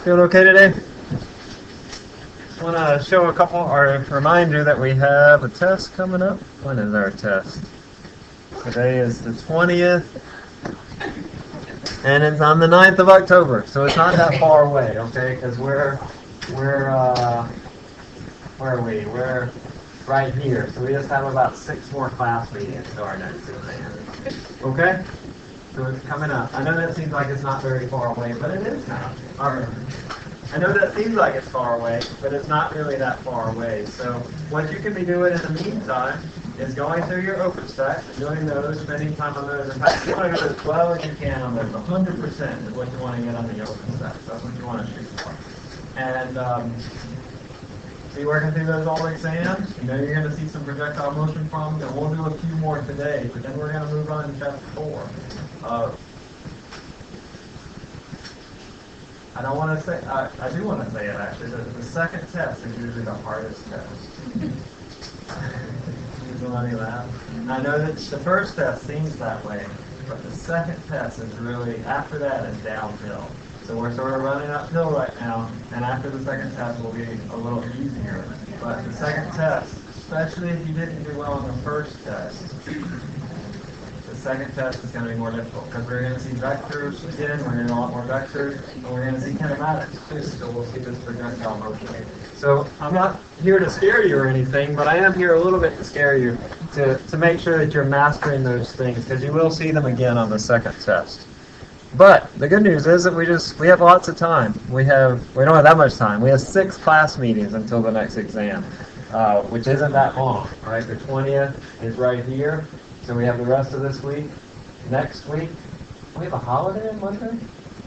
Doing okay today? I want to show a couple, or remind you that we have a test coming up. When is our test? Today is the 20th, and it's on the 9th of October, so it's not that far away, okay? Because where are we? We're right here, so we just have about 6 more class meetings to our next exam. Okay? So it's coming up. I know that seems like it's not very far away, but it is now. All right. I know that seems like it's far away, but it's not really that far away. So what you can be doing in the meantime is going through your OpenStack and doing those, spending time on those. In fact, you want to go as well as you can on those. 100% is what you want to get on the OpenStack. That's what you want to shoot for. And so you're working through those all exams. You know you're going to see some projectile motion problems, and we'll do a few more today, but then we're going to move on to chapter 4. I don't want to say, I do want to say it actually, that the second test is usually the hardest test. Somebody laugh. I know that the first test seems that way, but the second test is really, after that is downhill. So we're sort of running uphill right now, and after the second test will be a little easier. But the second test, especially if you didn't do well on the first test, the second test is going to be more difficult because we're going to see vectors again, we're going to do a lot more vectors, and we're going to see kinematics too, so we'll see this projectile motion. So I'm not here to scare you or anything, but I am here a little bit to scare you, to make sure that you're mastering those things, because you will see them again on the second test. But the good news is that we have lots of time. We don't have that much time. We have 6 class meetings until the next exam, which isn't that long, right? The 20th is right here. So we have the rest of this week. Next week, we have a holiday on Monday?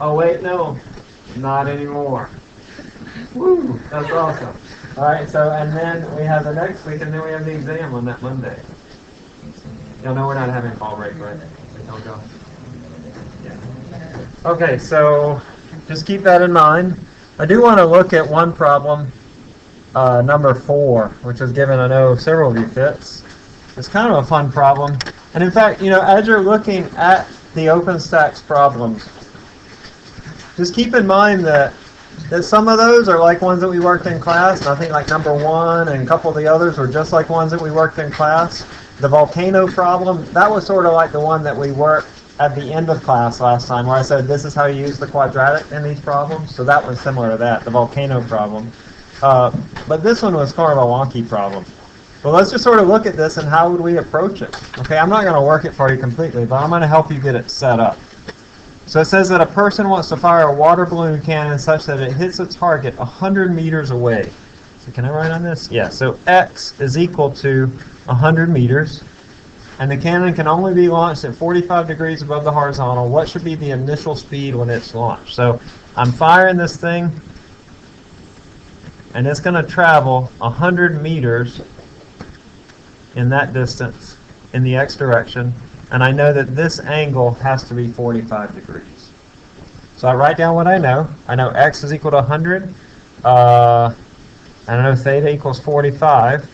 Oh wait, no, not anymore. Woo, that's awesome. All right, so and then we have the next week, and then we have the exam on that Monday. Y'all know we're not having fall break, right? Don't go. Yeah. Okay, so just keep that in mind. I do want to look at one problem, number 4, which was given, I know several of you fits. It's kind of a fun problem. And in fact, you know, as you're looking at the OpenStack's problems, just keep in mind that some of those are like ones that we worked in class, and I think like number 1 and a couple of the others were just like ones that we worked in class. The volcano problem, that was sort of like the one that we worked at the end of class last time, where I said this is how you use the quadratic in these problems. So that was similar to that, the volcano problem. But this one was kind of a wonky problem. Well, let's just sort of look at this and how would we approach it. Okay, I'm not going to work it for you completely, but I'm going to help you get it set up. So it says that a person wants to fire a water balloon cannon such that it hits a target 100 meters away. So can I write on this? Yeah, so x is equal to 100 meters, and the cannon can only be launched at 45 degrees above the horizontal. What should be the initial speed when it's launched? So I'm firing this thing, and it's going to travel 100 meters in that distance in the x direction, and I know that this angle has to be 45 degrees. So I write down what I know. I know x is equal to 100, and I know theta equals 45,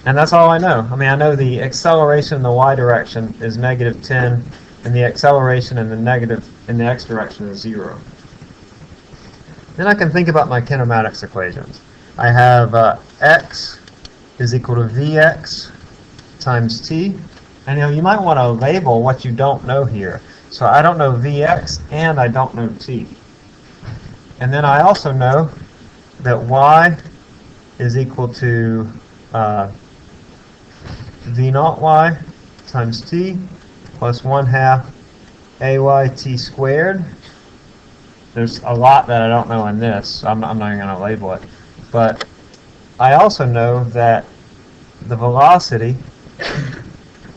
and that's all I know. I mean, I know the acceleration in the y direction is negative 10, and the acceleration in the x direction is 0. Then I can think about my kinematics equations. I have x is equal to Vx times t. And you know, you might want to label what you don't know here. So I don't know Vx and I don't know t. And then I also know that y is equal to V naught y times t plus 1/2 ay t squared. There's a lot that I don't know in this, so I'm not even going to label it. But I also know that the velocity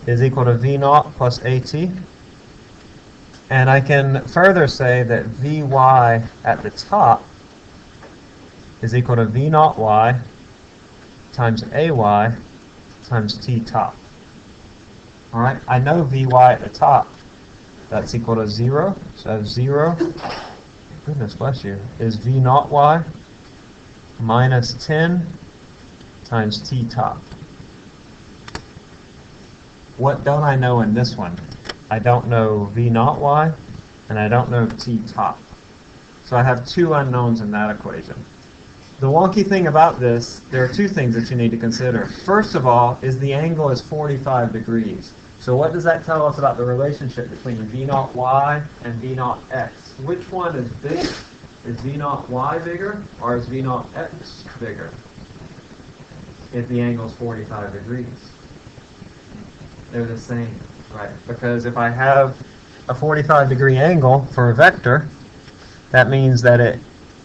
is equal to V naught plus AT. And I can further say that Vy at the top is equal to V naught y times AY times T top. All right, I know Vy at the top. That's equal to 0. So 0, goodness bless you, is V naught y minus 10 times T top. What don't I know in this one? I don't know V naught y, and I don't know T top. So I have two unknowns in that equation. The wonky thing about this, there are two things that you need to consider. First of all, is the angle is 45 degrees. So what does that tell us about the relationship between v0y and v0x? Which one is bigger? Is v0y bigger or is v0x bigger if the angle is 45 degrees? They're the same, right? Because if I have a 45-degree angle for a vector, that means that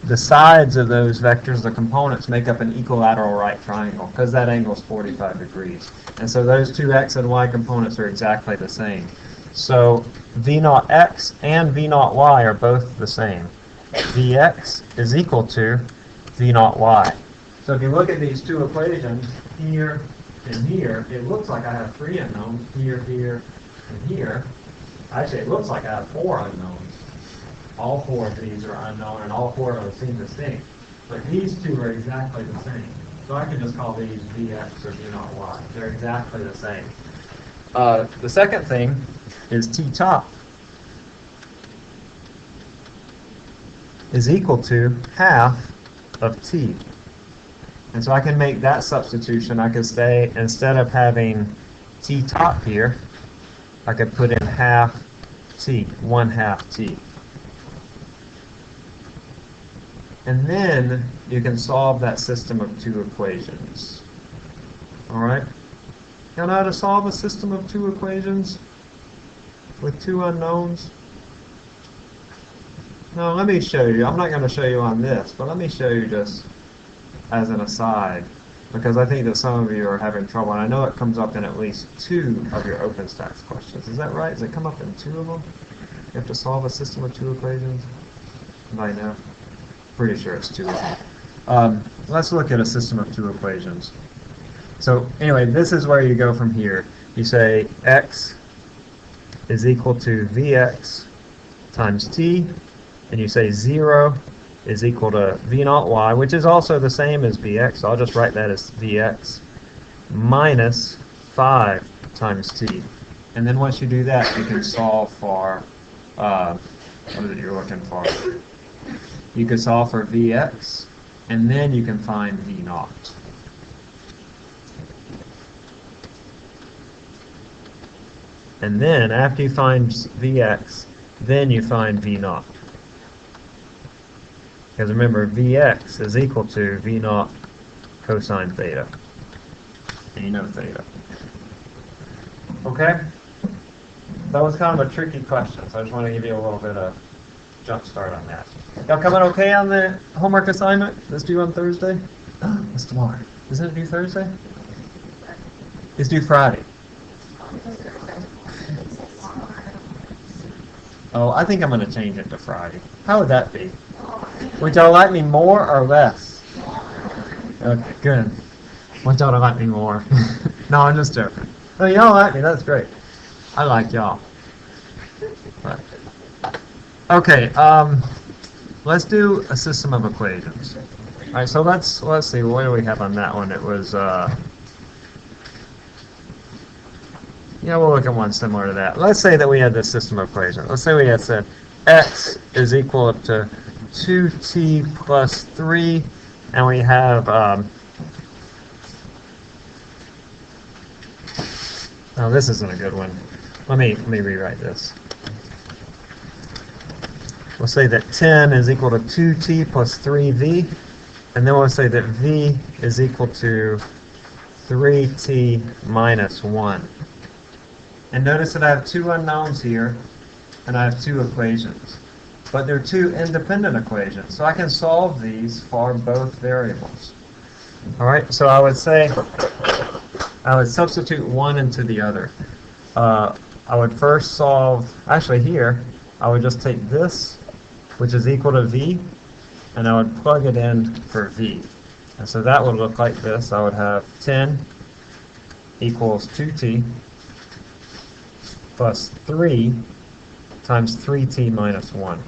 the sides of those vectors, the components, make up an equilateral right triangle because that angle is 45 degrees. And so those two x and y components are exactly the same. So v0x and v0y are both the same. Vx is equal to v0y. So if you look at these two equations, here and here, it looks like I have three unknowns, here, here, and here. Actually, it looks like I have four unknowns. All four of these are unknown, and all four of them seem distinct. But these two are exactly the same. So I can just call these Vx or V0y. They're exactly the same. The second thing is T top is equal to half of T. And so I can make that substitution. I could say, instead of having T top here, I could put in half T, 1/2 T. And then you can solve that system of two equations. All right? You know how to solve a system of two equations with two unknowns? No, let me show you. I'm not going to show you on this, but let me show you just as an aside, because I think that some of you are having trouble, and I know it comes up in at least two of your OpenStax questions. Is that right? Does it come up in two of them? You have to solve a system of two equations? Anybody know? Pretty sure it's two of them. Let's look at a system of two equations. So anyway, this is where you go from here. You say x is equal to Vx times t, and you say 0 is equal to v0y, which is also the same as Vx. So I'll just write that as Vx minus 5 times t. And then once you do that, you can solve for, what is it you're looking for? You can solve for Vx, and then you can find v0. And then after you find Vx, then you find v0. Because remember, Vx is equal to v0 cosine theta. And you know theta. Okay? That was kind of a tricky question, so I just want to give you a little bit of jump start on that. Y'all coming okay on the homework assignment that's due on Thursday? It's tomorrow. Isn't it due Thursday? It's due Friday. Oh, I think I'm going to change it to Friday. How would that be? Would y'all like me more or less? Okay, good. Want y'all to like me more. No, I'm just joking. Oh, y'all like me. That's great. I like y'all. Right. Okay, let's do a system of equations. All right, so let's see. What do we have on that one? It was, yeah, we'll look at one similar to that. Let's say that we had this system of equations. Let's say we had said x is equal to 2t plus 3, and we have, oh, this isn't a good one. Let me rewrite this. We'll say that 10 is equal to 2t plus 3v, and then we'll say that v is equal to 3t minus 1. And notice that I have two unknowns here, and I have two equations. But they're two independent equations, so I can solve these for both variables. All right, so I would say I would substitute one into the other. I would first solve, actually here, I would just take this, which is equal to v, and I would plug it in for v. And so that would look like this. I would have 10 equals 2t plus 3 times 3t minus 1.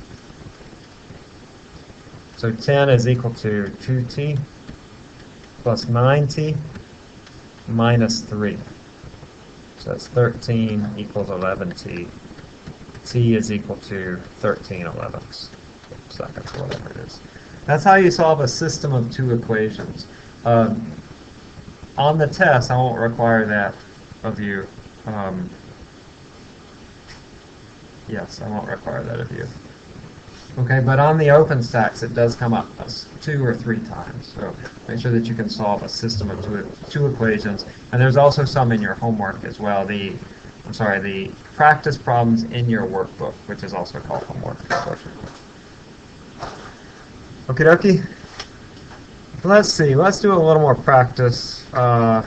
So 10 is equal to 2t plus 9t minus 3. So that's 13 equals 11t. T is equal to 13/11. seconds, or whatever it is. That's how you solve a system of two equations. On the test, I won't require that of you. Yes, I won't require that of you. Okay, but on the OpenStax, it does come up 2 or 3 times. So make sure that you can solve a system of two equations. And there's also some in your homework as well. The practice problems in your workbook, which is also called homework. Okie dokie. Let's see. Let's do a little more practice, because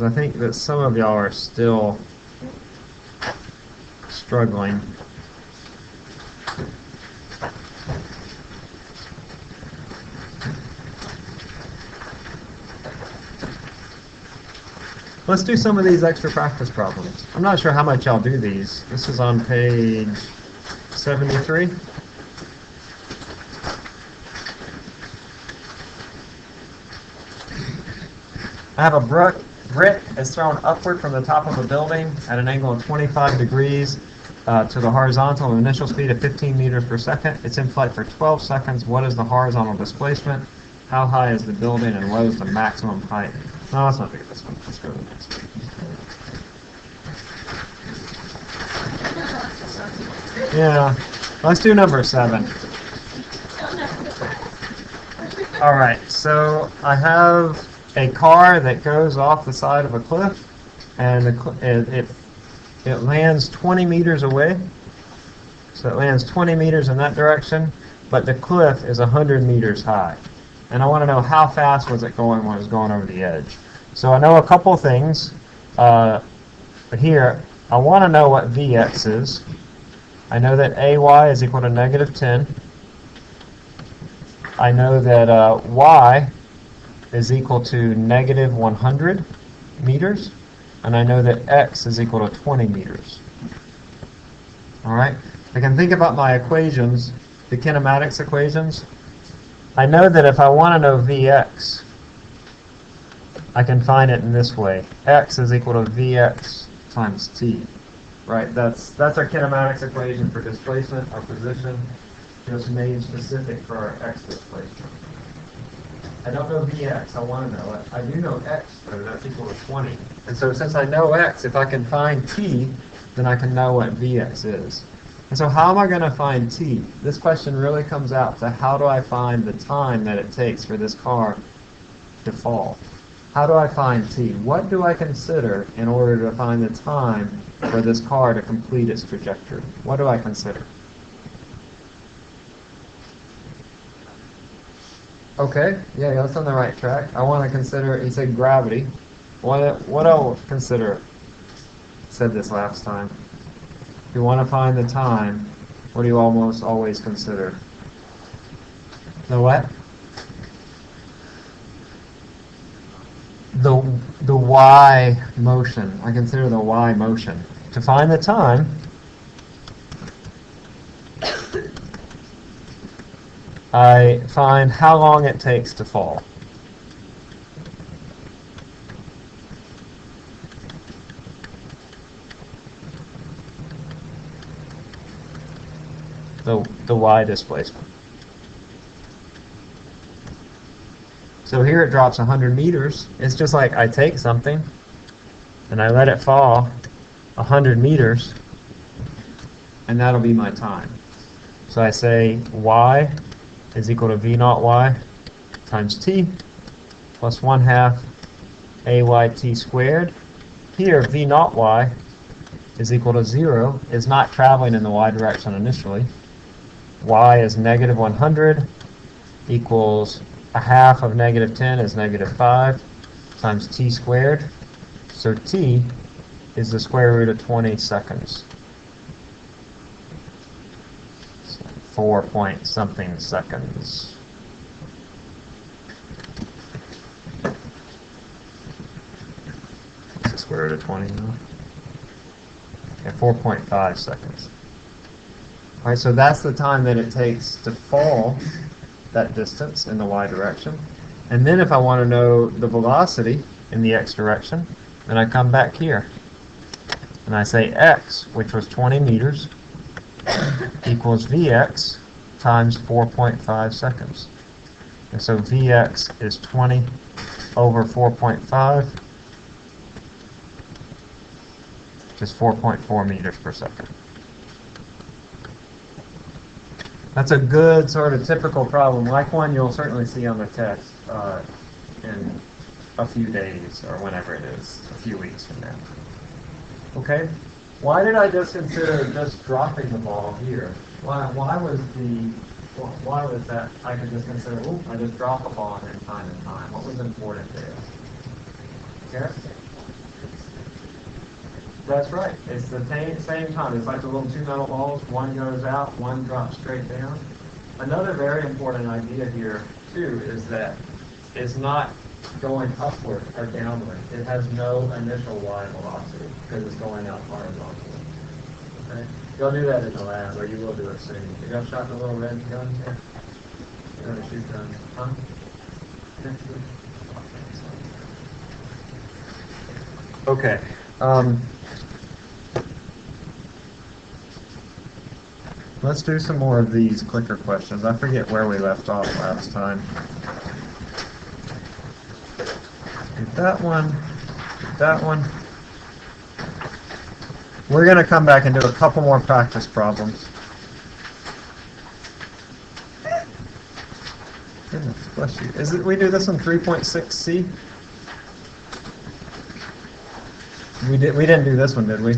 I think that some of y'all are still struggling. Let's do some of these extra practice problems. I'm not sure how much y'all do these. This is on page 73. I have a brick is thrown upward from the top of a building at an angle of 25 degrees to the horizontal at an initial speed of 15 meters per second. It's in flight for 12 seconds. What is the horizontal displacement? How high is the building, and what is the maximum height? No, let's not look at this one. Let's go to the next one. Yeah, let's do number 7. All right, so I have a car that goes off the side of a cliff, and it lands 20 meters away. So it lands 20 meters in that direction, but the cliff is 100 meters high. And I want to know how fast was it going when it was going over the edge. So I know a couple things. Here, I want to know what Vx is. I know that Ay is equal to -10. I know that y is equal to -100 meters. And I know that x is equal to 20 meters. All right? I can think about my equations, the kinematics equations. I know that if I want to know Vx, I can find it in this way. X is equal to Vx times t. Right? That's our kinematics equation for displacement, our position, just made specific for our x displacement. I don't know Vx, I want to know it. I do know x, though, that's equal to 20. And so since I know x, if I can find t, then I can know what Vx is. And so how am I going to find t? This question really comes out to how do I find the time that it takes for this car to fall? How do I find t? What do I consider in order to find the time for this car to complete its trajectory? What do I consider? Okay, yeah, that's on the right track. I want to consider, he said gravity. What I'll consider, said this last time. If you want to find the time, what do you almost always consider? The what? The y motion. I consider the y motion. To find the time, I find how long it takes to fall. The y displacement. So here it drops 100 meters. It's just like I take something and I let it fall 100 meters, and that'll be my time. So I say y is equal to v0 y times t plus 1/2 ayt squared. Here v0 y is equal to 0, is not traveling in the y direction initially. Y is -100 equals 1/2 of -10 is -5 times t squared. So t is the square root of 20 seconds. 4 point something seconds. What's the square root of 20 now? Okay, 4.5 seconds. All right, so that's the time that it takes to fall that distance in the y direction. And then if I want to know the velocity in the x direction, then I come back here. And I say x, which was 20 meters, equals vx times 4.5 seconds. And so Vx is 20 over 4.5, which is 4.4 meters per second. That's a good sort of typical problem, like one you'll certainly see on the test in a few days or whenever it is, a few weeks from now. Okay? Why did I just consider just dropping the ball here? Why was that I could just consider, I just drop the ball and then time and time? What was important there? Karen? That's right. It's the same time. It's like the little two metal balls. One goes out, one drops straight down. Another very important idea here, too, is that it's not going upward or downward. It has no initial y velocity because it's going out horizontally. Okay? You'll do that in the lab, or you will do it soon. You got shot the little red gun here? You're going to shoot guns. Huh? Okay. Let's do some more of these clicker questions. I forget where we left off last time. Get that one. Get that one. We're going to come back and do a couple more practice problems. Goodness, bless you. We do this on 3.6c? We didn't do this one, did we?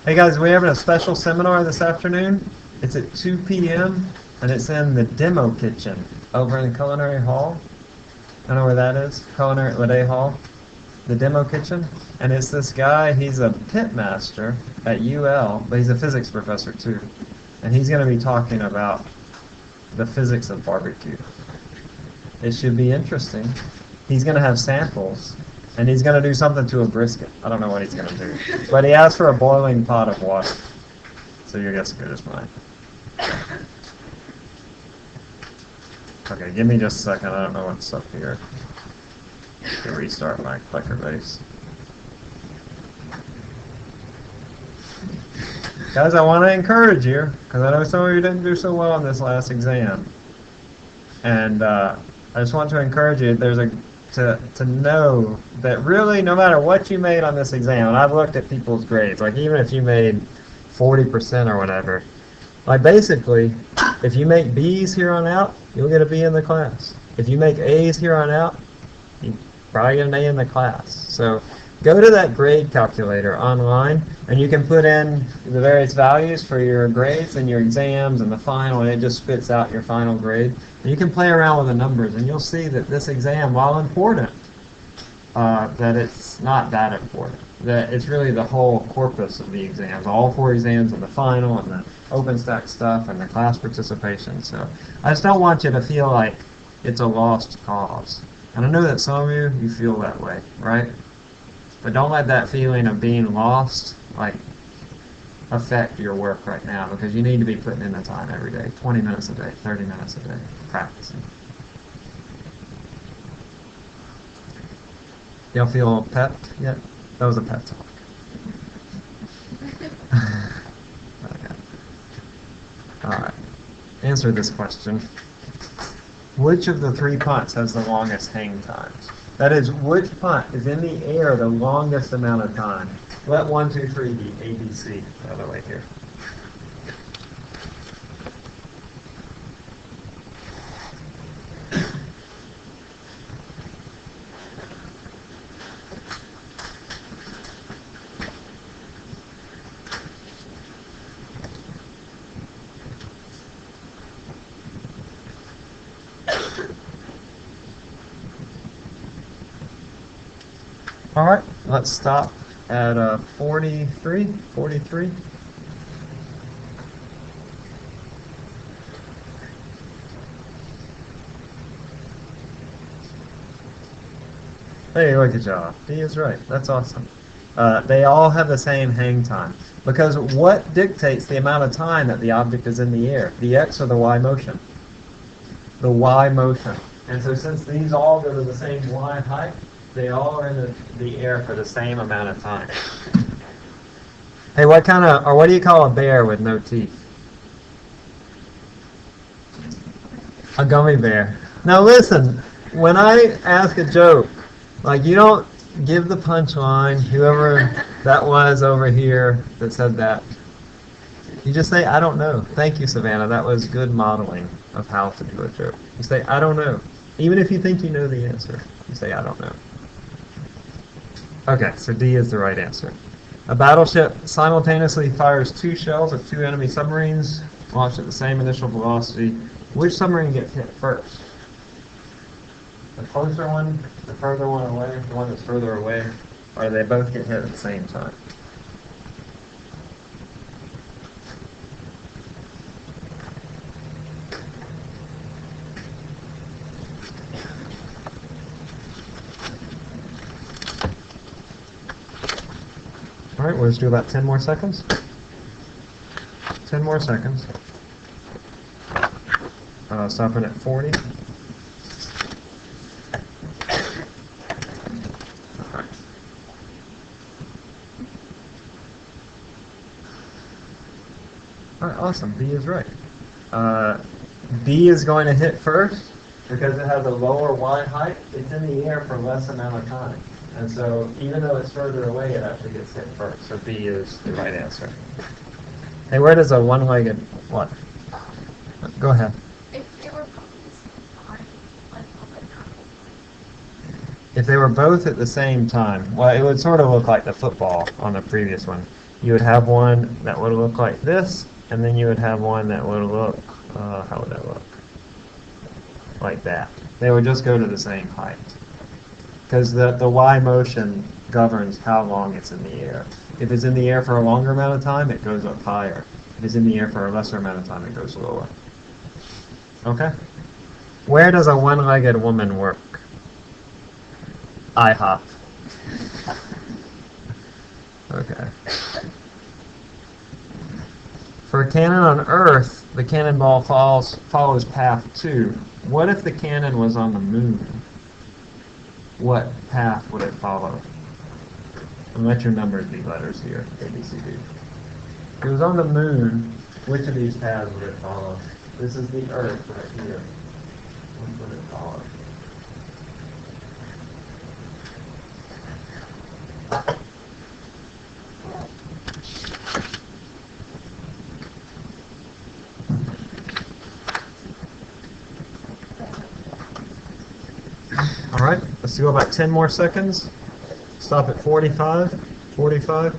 Hey guys, we're having a special seminar this afternoon. It's at 2 p.m. and it's in the demo kitchen over in the Culinary Hall. I know where that is. Culinary Lede Hall. The demo kitchen. And it's this guy, he's a pit master at UL, but he's a physics professor too. And he's going to be talking about the physics of barbecue. It should be interesting. He's going to have samples. And he's going to do something to a brisket. I don't know what he's going to do. But he asked for a boiling pot of water. So your guess is good as mine. Okay, give me just a second. I don't know what's up here. To restart my clicker base. Guys, I want to encourage you, because I know some of you didn't do so well on this last exam. And I just want to encourage you, to know that really no matter what you made on this exam, and I've looked at people's grades, like even if you made 40% or whatever, like basically if you make B's here on out, you'll get a B in the class. If you make A's here on out, you probably get an A in the class. So go to that grade calculator online and you can put in the various values for your grades and your exams and the final, and it just spits out your final grade. And you can play around with the numbers and you'll see that this exam, while important, that it's not that important. That it's really the whole corpus of the exams, all 4 exams and the final and the OpenStack stuff and the class participation. So I just don't want you to feel like it's a lost cause. And I know that some of you feel that way, right? But don't let that feeling of being lost affect your work right now, because you need to be putting in the time every day, 20 minutes a day, 30 minutes a day, practicing. Y'all feel pepped yet? That was a pep talk. Okay. All right. Answer this question. Which of the 3 punts has the longest hang times? That is, which punt is in the air the longest amount of time? Let 1, 2, 3 be A, B, C. The other way here. All right, let's stop at 43. Hey, look at y'all. D is right. That's awesome. They all have the same hang time. Because what dictates the amount of time that the object is in the air? The x or the y motion? The y motion. And so since these all go to the same y height, they all are in the air for the same amount of time. Hey, what do you call a bear with no teeth? A gummy bear. Now listen, when I ask a joke, like you don't give the punchline, whoever that was over here that said that. You just say, I don't know. Thank you, Savannah. That was good modeling of how to do a joke. You say, I don't know. Even if you think you know the answer, you say, I don't know. Okay, so D is the right answer. A battleship simultaneously fires 2 shells at 2 enemy submarines, launched at the same initial velocity. Which submarine gets hit first? The closer one, the further one away, the one that's further away, or they both get hit at the same time? All right, we'll just do about 10 more seconds. 10 more seconds. Stopping at 40. All right, awesome. B is right. B is going to hit first because it has a lower y height. It's in the air for less amount of time. And so even though it's further away, it actually gets hit first. So B is the right answer. Hey, where does a one-legged what? Go ahead. If they were both at the same time, well, it would sort of look like the football on the previous one. You would have one that would look like this, and then you would have one that would look, how would that look? Like that. They would just go to the same height. Because the y motion governs how long it's in the air. If it's in the air for a longer amount of time, it goes up higher. If it's in the air for a lesser amount of time, it goes lower. Okay? Where does a one-legged woman work? IHOP. Okay. For a cannon on Earth, the cannonball follows path 2. What if the cannon was on the moon? What path would it follow? And let your numbers be letters here, A, B, C, D. If it was on the moon, which of these paths would it follow? This is the Earth right here. Which would it follow? All right, let's go about 10 more seconds. Stop at 45. 45.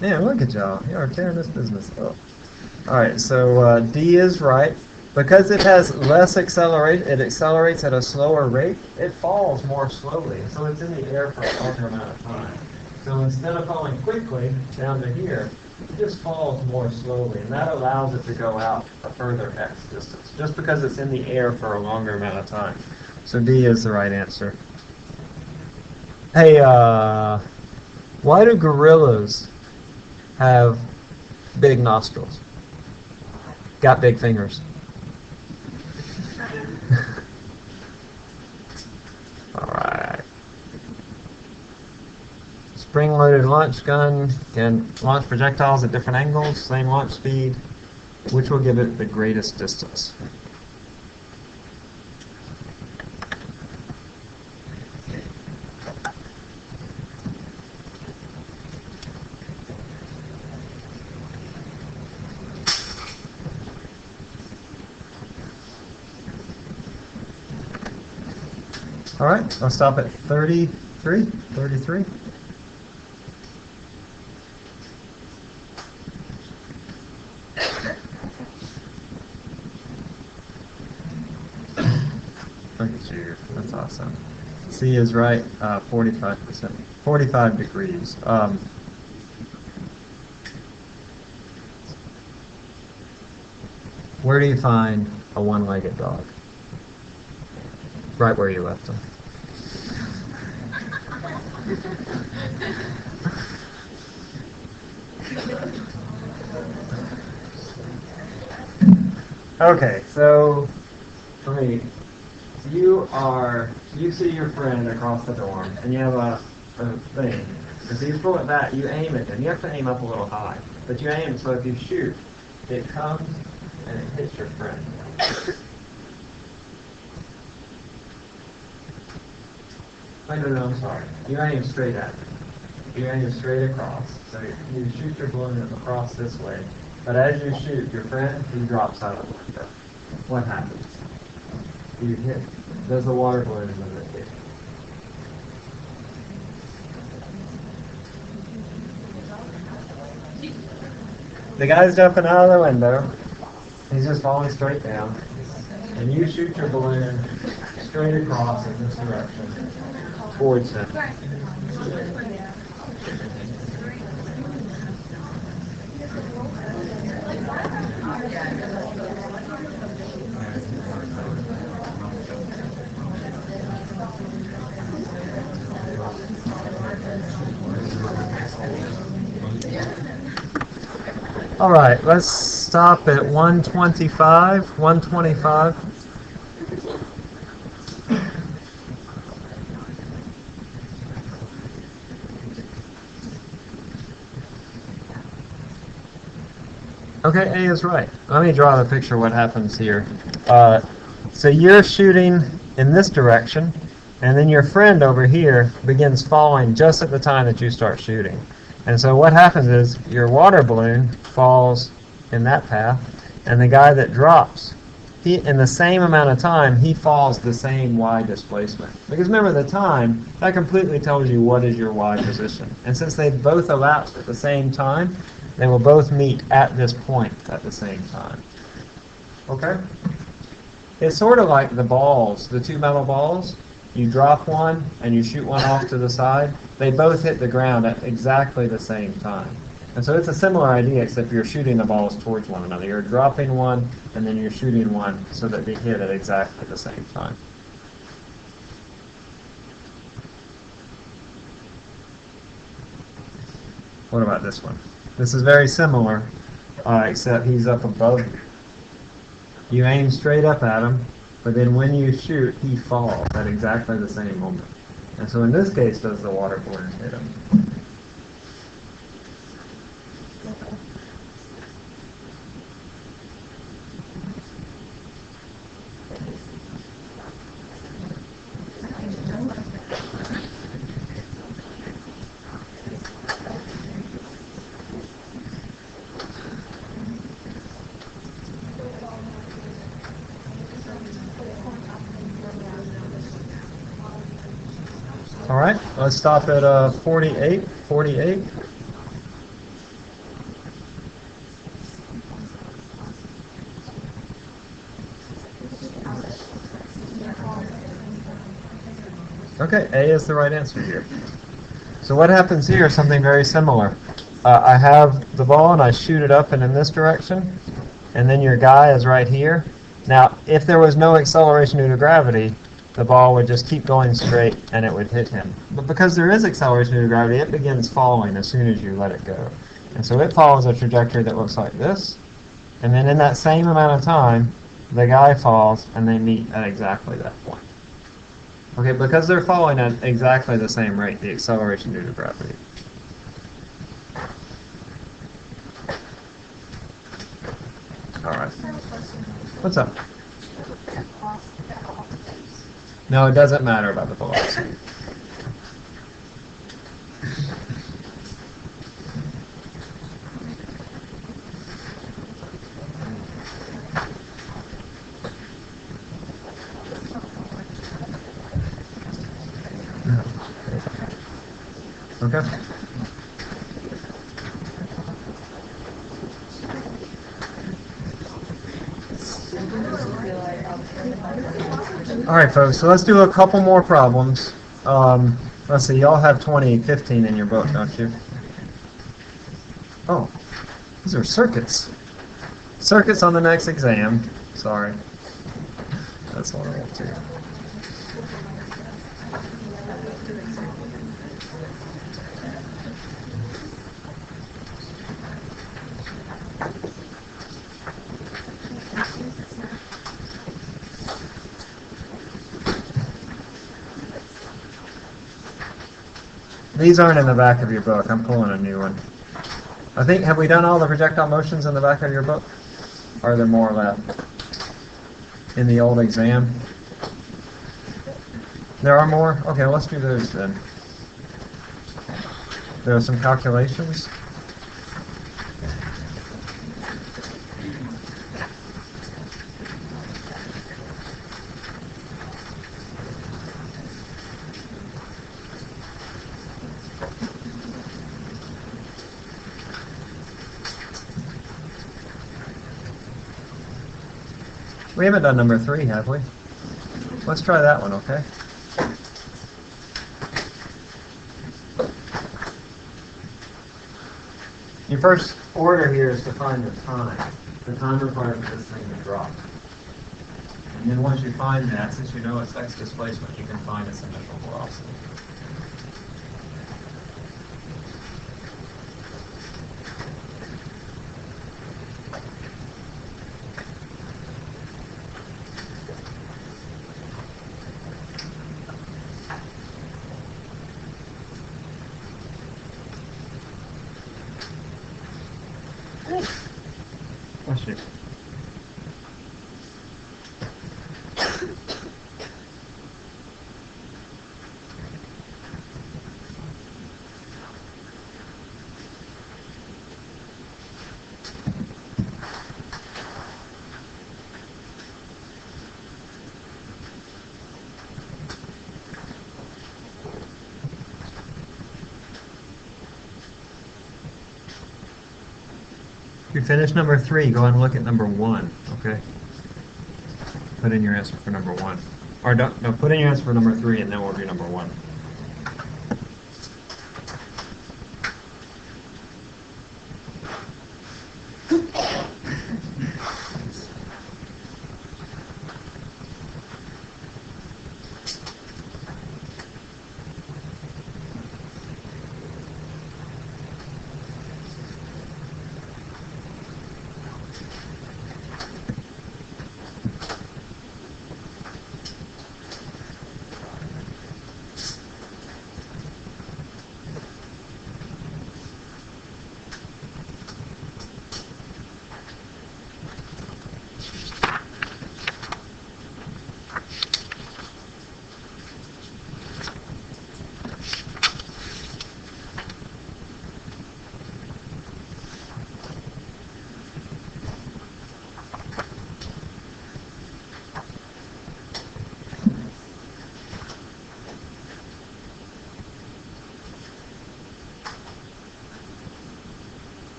Man, look at y'all. You are tearing this business up. All right, so D is right. Because it has less acceleration, it accelerates at a slower rate, it falls more slowly. So it's in the air for a longer amount of time. So instead of falling quickly down to here, it just falls more slowly. And that allows it to go out a further x distance, just because it's in the air for a longer amount of time. So D is the right answer. Hey, why do gorillas have big nostrils? Got big fingers. All right. Spring-loaded launch gun can launch projectiles at different angles, same launch speed. Which will give it the greatest distance? All right, I'll stop at 33. 33. Look at you. That's awesome. C is right. 45%. 45 degrees. Where do you find a one-legged dog? Right where you left them. Okay, so for me, you see your friend across the dorm, and you have a thing. And so you pull it back, you aim it, and you have to aim up a little high. But you aim, so if you shoot, it comes and it hits your friend. Oh, no, I'm sorry. You aim straight at it. You aim straight across. So you shoot your balloon across this way. But as you shoot, your friend, he drops out of the window. What happens? You hit. Does the water balloon move it hit? The guy's jumping out of the window. He's just falling straight down. And you shoot your balloon straight across in this direction towards him. All right, let's stop at 125. 125. Okay, A is right. Let me draw the picture of what happens here. So you're shooting in this direction, and then your friend over here begins falling just at the time that you start shooting. And so what happens is your water balloon falls in that path, and the guy that drops, in the same amount of time, he falls the same y displacement. Because remember, the time, that completely tells you what is your y position. And since they both elapsed at the same time, they will both meet at this point at the same time. Okay? It's sort of like the balls, the two metal balls. You drop one and you shoot one off to the side. They both hit the ground at exactly the same time. And so it's a similar idea, except you're shooting the balls towards one another. You're dropping one and then you're shooting one so that they hit at exactly the same time. What about this one? This is very similar, except he's up above you. You aim straight up at him, but then when you shoot, he falls at exactly the same moment. And so in this case, does the water balloon hit him? All right, let's stop at 48. 48. Okay, A is the right answer here. So what happens here is something very similar. I have the ball and I shoot it up and in this direction, and then your guy is right here. Now, if there was no acceleration due to gravity, the ball would just keep going straight and it would hit him. But because there is acceleration due to gravity, it begins falling as soon as you let it go. And so it follows a trajectory that looks like this. And then in that same amount of time, the guy falls and they meet at exactly that point. Okay, because they're falling at exactly the same rate, the acceleration due to gravity. All right. What's up? No, it doesn't matter about the velocity. Okay. All right, folks, so let's do a couple more problems. Let's see, y'all have 2015 in your book, don't you? Oh, these are circuits. Circuits on the next exam. Sorry. That's what I want to. These aren't in the back of your book. I'm pulling a new one. I think, have we done all the projectile motions in the back of your book? Or are there more left in the old exam? There are more? Okay, let's do those then. There are some calculations. We haven't done number 3, have we? Let's try that one, okay? Your first order here is to find the time. The time required for this thing to drop. And then once you find that, since you know it's x displacement, you can find its initial velocity. Question. If you finish number 3, go ahead and look at number 1, okay? Put in your answer for number 1. Or no, put in your answer for number 3 and then we'll do number 1.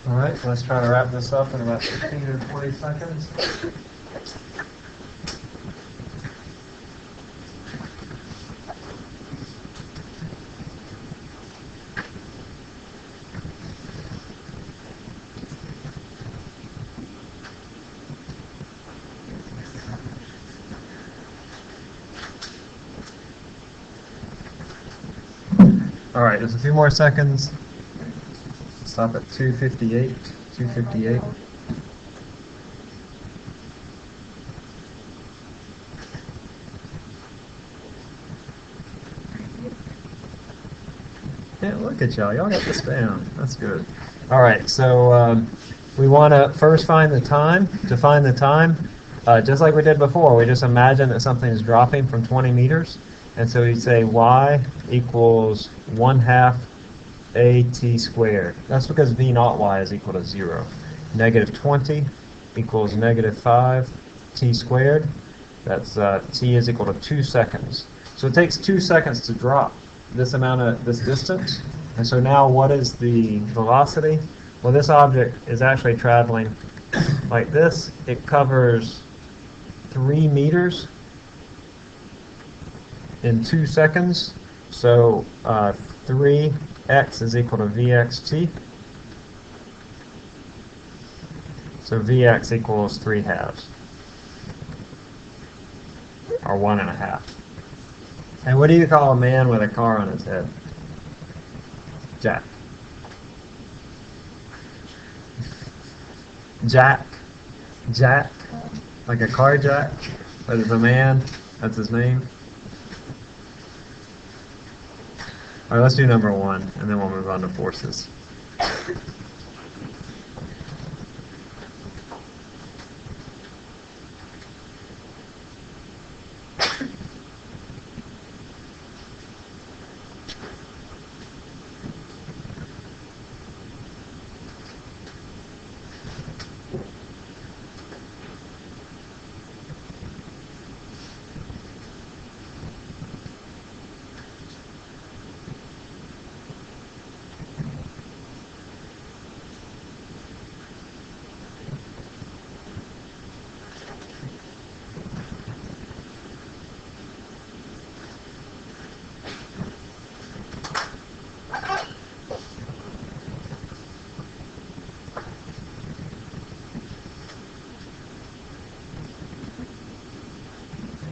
All right, let's try to wrap this up in about 15 or 20 seconds. All right, just a few more seconds. Stop at 258. 258. Yeah, look at y'all. Y'all got this down. That's good. All right, so we want to first find the time. To find the time, just like we did before, we just imagine that something is dropping from 20 meters. And so we say y equals 1/2 at squared. That's because v naught y is equal to 0. Negative 20 equals negative 5 t squared. That's t is equal to 2 seconds. So it takes 2 seconds to drop this amount of this distance. And so now what is the velocity? Well, this object is actually traveling like this. It covers 3 meters in 2 seconds. So 3x is equal to vxt. So vx equals 3/2, or 1.5. And what do you call a man with a car on his head? Jack. Jack. Jack. Like a car jack. But it's a man That's his name. All right, let's do number 1, and then we'll move on to forces.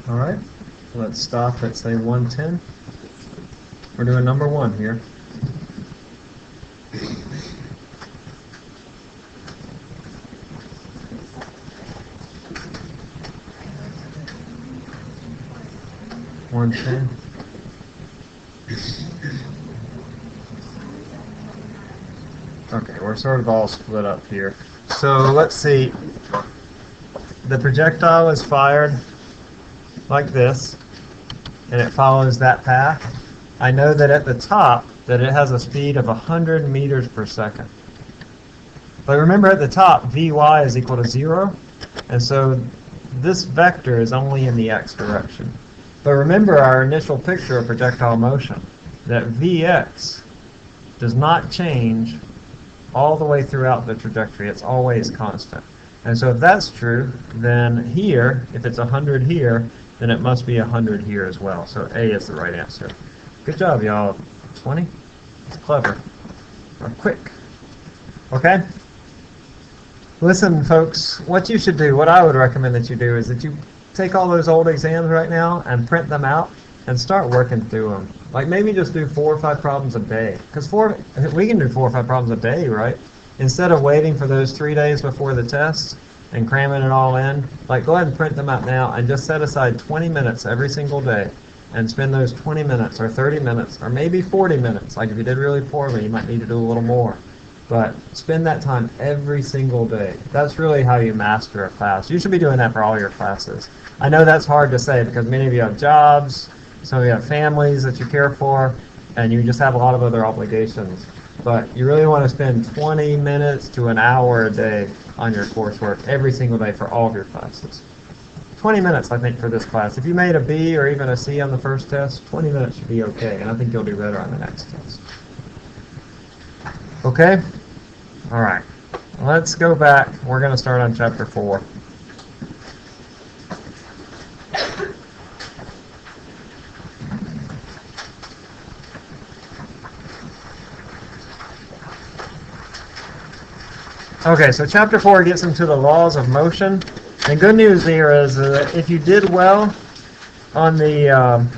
All right, let's stop at, say, 110. We're doing number 1 here. $110. Okay, we're sort of all split up here. So let's see. The projectile is fired like this, and it follows that path. I know that at the top that it has a speed of 100 meters per second. But remember at the top, Vy is equal to 0, and so this vector is only in the x direction. But remember our initial picture of projectile motion, that Vx does not change all the way throughout the trajectory. It's always constant. And so if that's true, then here, if it's 100 here, then it must be 100 here as well. So A is the right answer. Good job, y'all. 20? It's clever. Or quick. Okay? Listen, folks, what you should do, what I would recommend that you do, is that you take all those old exams right now and print them out and start working through them. Like maybe just do 4 or 5 problems a day. Because we can do 4 or 5 problems a day, right? Instead of waiting for those 3 days before the test and cramming it all in, like go ahead and print them out now and just set aside 20 minutes every single day and spend those 20 minutes or 30 minutes or maybe 40 minutes. Like if you did really poorly, you might need to do a little more. But spend that time every single day. That's really how you master a class. You should be doing that for all your classes. I know that's hard to say because many of you have jobs, some of you have families that you care for, and you just have a lot of other obligations. But you really want to spend 20 minutes to an hour a day on your coursework every single day for all of your classes. 20 minutes, I think, for this class. If you made a B or even a C on the first test, 20 minutes should be okay, and I think you'll do better on the next test. Okay? All right. Let's go back. We're going to start on chapter 4. Okay, so chapter 4 gets into the laws of motion. And good news here is that if you did well on the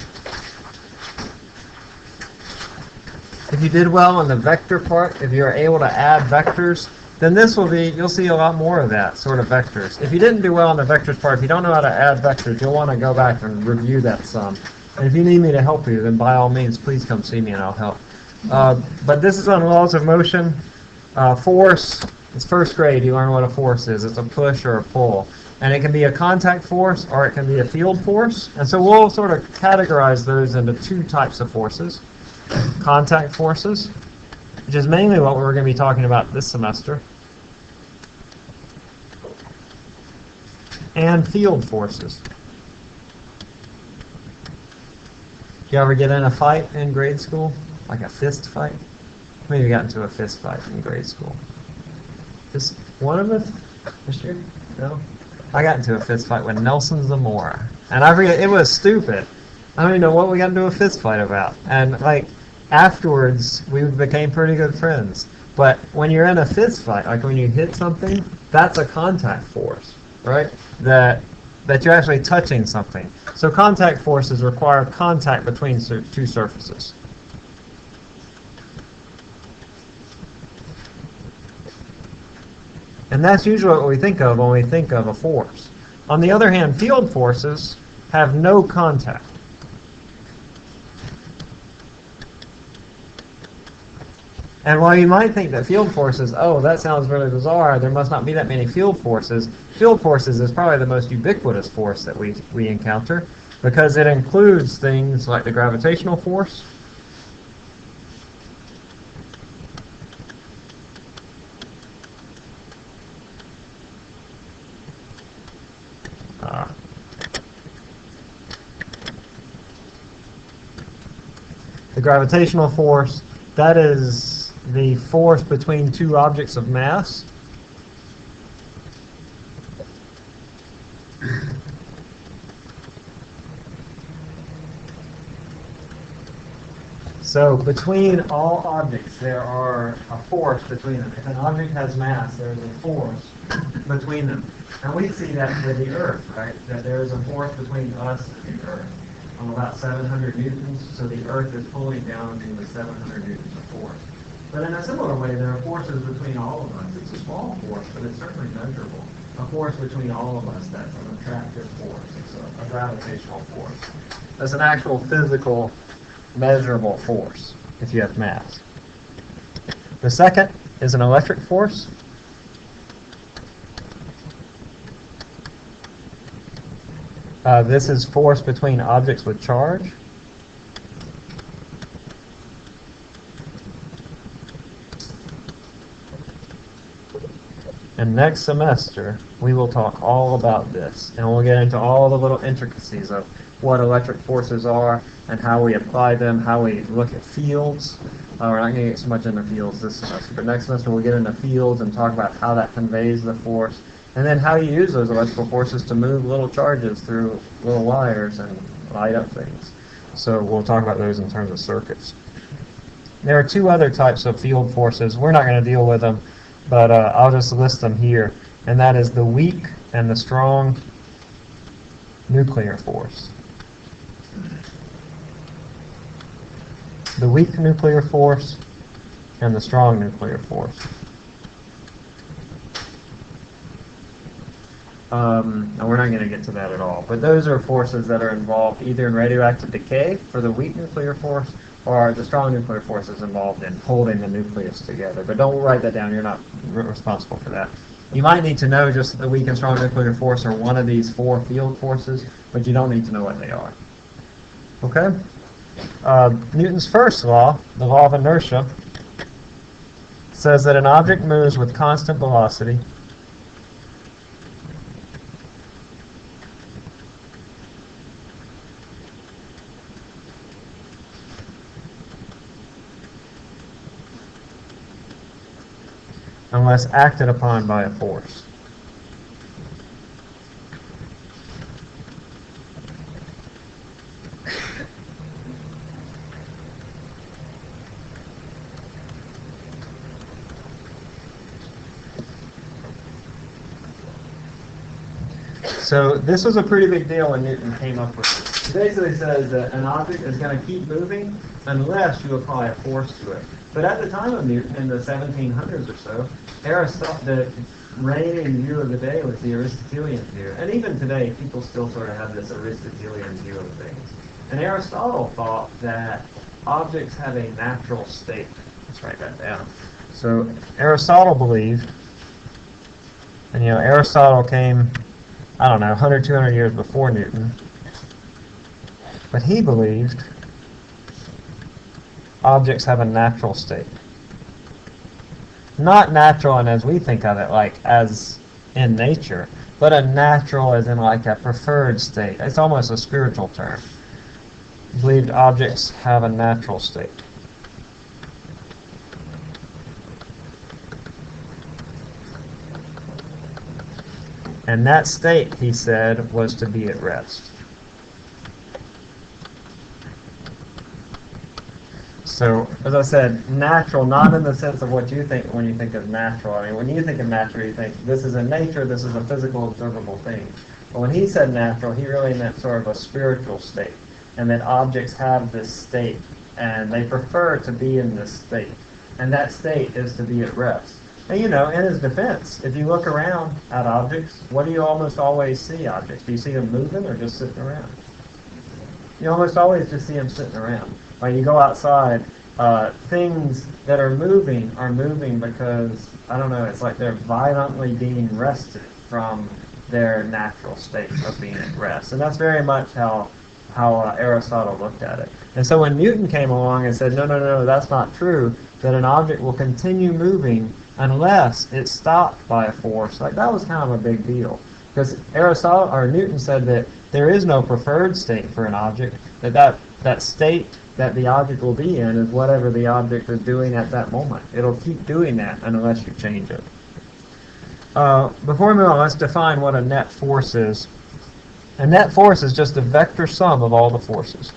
vector part, if you're able to add vectors, then this will be, you'll see a lot more of that sort of vectors. If you didn't do well on the vectors part, if you don't know how to add vectors, you'll want to go back and review that some. And if you need me to help you, then by all means, please come see me and I'll help. But this is on laws of motion. Force, it's first grade, you learn what a force is. It's a push or a pull. And it can be a contact force or it can be a field force. And so we'll sort of categorize those into 2 types of forces. Contact forces, which is mainly what we're going to be talking about this semester, and field forces. You ever get in a fight in grade school? Like a fist fight? Maybe you got into a fist fight in grade school. Just one of us this year? No? I got into a fist fight with Nelson Zamora. And I forget, it was stupid. I don't even know what we got into a fist fight about. And like afterwards, we became pretty good friends. But when you're in a fist fight, like when you hit something, that's a contact force, right? That you're actually touching something. So contact forces require contact between 2 surfaces. And that's usually what we think of when we think of a force. On the other hand, field forces have no contact. And while you might think that field forces, oh, that sounds really bizarre, there must not be that many field forces is probably the most ubiquitous force that we encounter, because it includes things like the gravitational force, the gravitational force, that is the force between two objects of mass. So between all objects, there are a force between them. If an object has mass, there is a force between them. And we see that with the Earth, right? That there is a force between us and the Earth of about 700 newtons. So the Earth is pulling down to the 700 newtons of force. But in a similar way, there are forces between all of us. It's a small force, but it's certainly measurable. A force between all of us that's an attractive force. It's a gravitational force. That's an actual physical, measurable force if you have mass. The second is an electric force. This is force between objects with charge. And next semester, we will talk all about this, and we'll get into all the little intricacies of what electric forces are and how we apply them, how we look at fields. We're not going to get so much into fields this semester, but next semester we'll get into fields and talk about how that conveys the force, and then how you use those electrical forces to move little charges through little wires and light up things. So we'll talk about those in terms of circuits. There are two other types of field forces. We're not going to deal with them, but I'll just list them here, and that is the weak and the strong nuclear force. The weak nuclear force and the strong nuclear force. And we're not going to get to that at all, but those are forces that are involved either in radioactive decay for the weak nuclear force, or the strong nuclear force is involved in holding the nucleus together. But don't write that down. You're not responsible for that. You might need to know just that the weak and strong nuclear force are one of these four field forces, but you don't need to know what they are. Okay? Newton's first law, the law of inertia, says that an object moves with constant velocity unless acted upon by a force. So this was a pretty big deal when Newton came up with it. It basically says that an object is going to keep moving unless you apply a force to it. But at the time of Newton, in the 1700s or so, the reigning view of the day was the Aristotelian view. And even today, people still sort of have this Aristotelian view of things. And Aristotle thought that objects have a natural state. Let's write that down. So Aristotle believed, and Aristotle came, 100, 200 years before Newton, but he believed objects have a natural state. Not natural and as we think of it, like as in nature, but a natural as in like a preferred state. It's almost a spiritual term. He believed objects have a natural state. And that state, he said, was to be at rest. So, as I said, natural, not in the sense of what you think when you think of natural. I mean, when you think of natural, you think this is in nature, this is a physical, observable thing. But when he said natural, he really meant sort of a spiritual state, and that objects have this state, and they prefer to be in this state. And that state is to be at rest. And you know, in his defense, if you look around at objects, what do you almost always see objects? Do you see them moving or just sitting around? You almost always just see them sitting around. When you go outside, things that are moving because, I don't know, it's like they're violently being wrested from their natural state of being at rest. And that's very much how Aristotle looked at it. And so when Newton came along and said, no, that's not true, that an object will continue moving unless it's stopped by a force, like that was kind of a big deal. Because Newton said that there is no preferred state for an object, that state that the object will be in is whatever the object is doing at that moment. It'll keep doing that unless you change it. Before we move on, let's define what a net force is. A net force is just a vector sum of all the forces.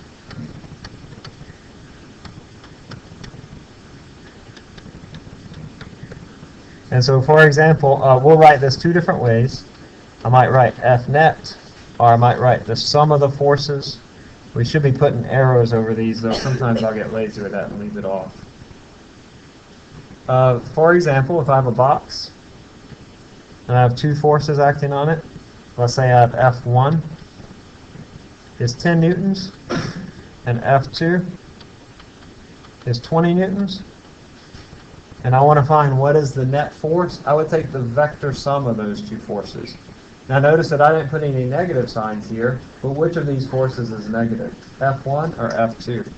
And so, for example, we'll write this two different ways. I might write F net, or I might write the sum of the forces. We should be putting arrows over these, though sometimes I'll get lazy with that and leave it off. For example, if I have a box, and I have two forces acting on it, let's say I have F1 is 10 newtons, and F2 is 20 newtons. And I want to find what is the net force. I would take the vector sum of those two forces. Now notice that I didn't put any negative signs here, but which of these forces is negative? F1 or F2?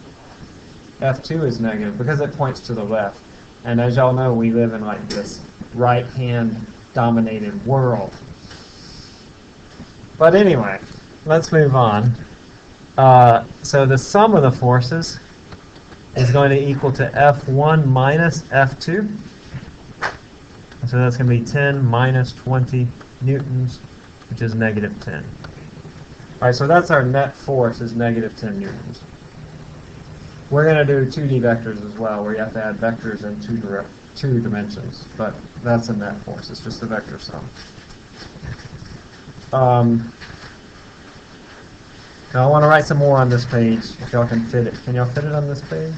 F2 is negative because it points to the left. And as y'all know, we live in like this right-hand dominated world. But anyway, let's move on. So the sum of the forces is going to equal to F1 minus F2. So that's going to be 10 minus 20 newtons, which is negative 10. All right, so that's our net force is negative 10 newtons. We're going to do 2D vectors as well, where you have to add vectors in two dimensions. But that's a net force. It's just a vector sum. Now I want to write some more on this page, if y'all can fit it. Can y'all fit it on this page?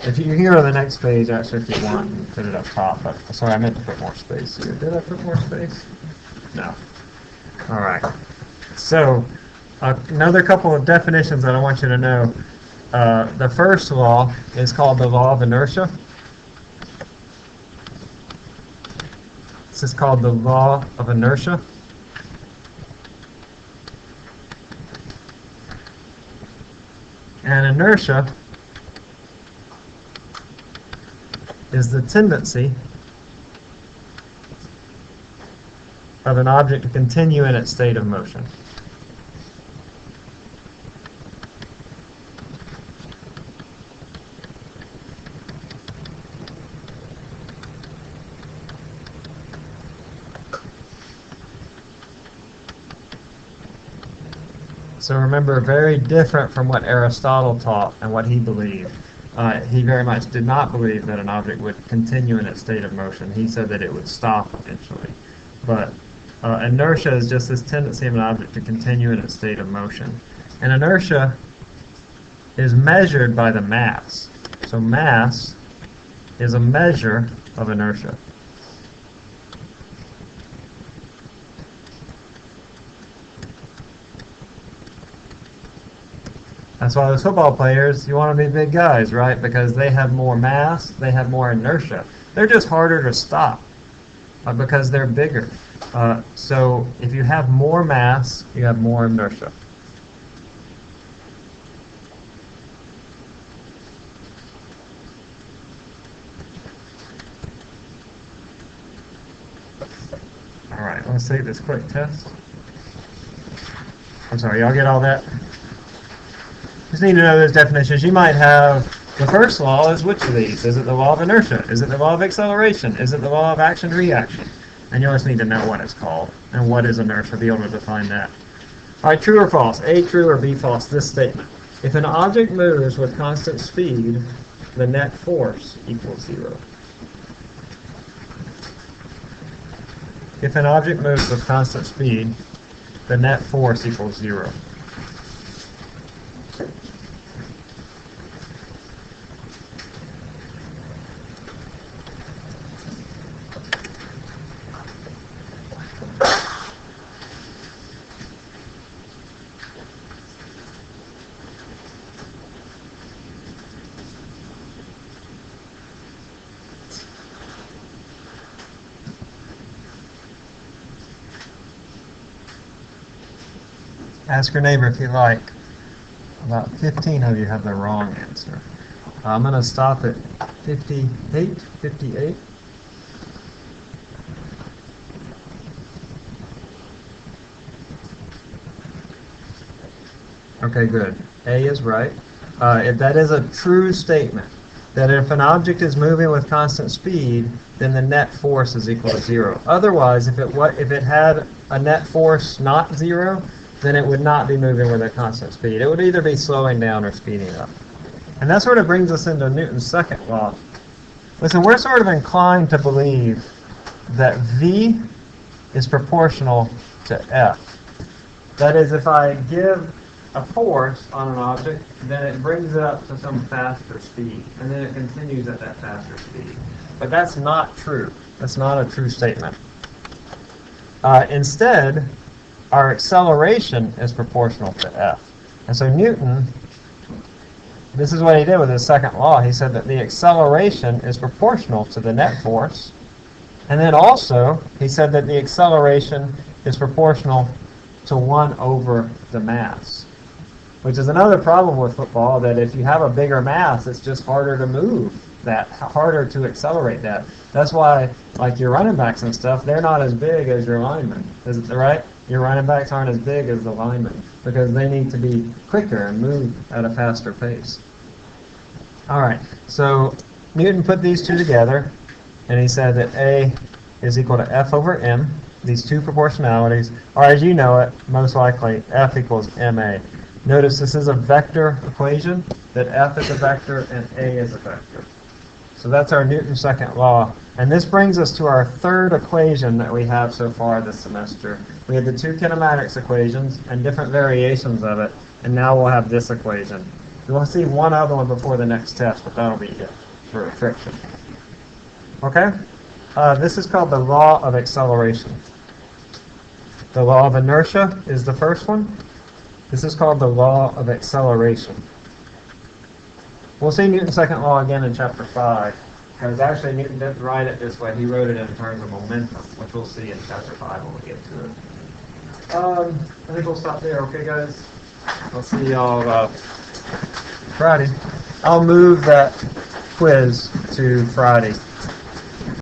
If you're here on the next page, actually, if you want, you can fit it up top. But sorry, I meant to put more space here. Did I put more space? No. All right. So another couple of definitions that I want you to know. The first law is called the Law of Inertia. This is called the Law of Inertia. And inertia is the tendency of an object to continue in its state of motion. So remember, very different from what Aristotle taught and what he believed. He very much did not believe that an object would continue in its state of motion. He said that it would stop eventually. But inertia is just this tendency of an object to continue in its state of motion. And inertia is measured by the mass. So mass is a measure of inertia. That's why those football players, you want to be big guys, right? Because they have more mass, they have more inertia. They're just harder to stop because they're bigger. So if you have more mass, you have more inertia. All right, let's take this quick test. I'm sorry, y'all get all that? Just need to know those definitions. You might have the first law is which of these? Is it the law of inertia? Is it the law of acceleration? Is it the law of action-reaction? And you just need to know what it's called and what is inertia, be able to define that. All right, true or false? A, true, or B, false? This statement. If an object moves with constant speed, the net force equals 0. If an object moves with constant speed, the net force equals 0. Ask your neighbor if you like. About 15 of you have the wrong answer. I'm going to stop at 58. 58. Okay, good. A is right. That is a true statement, that if an object is moving with constant speed, then the net force is equal to 0. Otherwise, if it had a net force not 0, then it would not be moving with a constant speed. It would either be slowing down or speeding up. And that sort of brings us into Newton's second law. Listen, we're sort of inclined to believe that V is proportional to F. That is, if I give a force on an object, then it brings it up to some faster speed, and then it continues at that faster speed. But that's not true. That's not a true statement. Instead, our acceleration is proportional to F. And so Newton, this is what he did with his second law. He said that the acceleration is proportional to the net force. And then also, he said that the acceleration is proportional to 1 over the mass. Which is another problem with football, that if you have a bigger mass, it's just harder to move that, harder to accelerate that. That's why, like your running backs and stuff, they're not as big as your linemen. Is it right? Your running backs aren't as big as the linemen because they need to be quicker and move at a faster pace. All right, so Newton put these two together, and he said that A is equal to F over M. These two proportionalities, or as you know it, most likely F equals ma. Notice this is a vector equation, that F is a vector and A is a vector. So that's our Newton's second law. And this brings us to our third equation that we have so far this semester. We had the two kinematics equations and different variations of it, and now we'll have this equation. We'll see one other one before the next test, but that'll be it for friction. Okay? This is called the law of acceleration. The law of inertia is the first one. This is called the law of acceleration. We'll see Newton's second law again in chapter 5, because actually Newton didn't write it this way. He wrote it in terms of momentum, which we'll see in chapter 5 when we get to it. I think we'll stop there, okay, guys? I'll see y'all Friday. I'll move that quiz to Friday.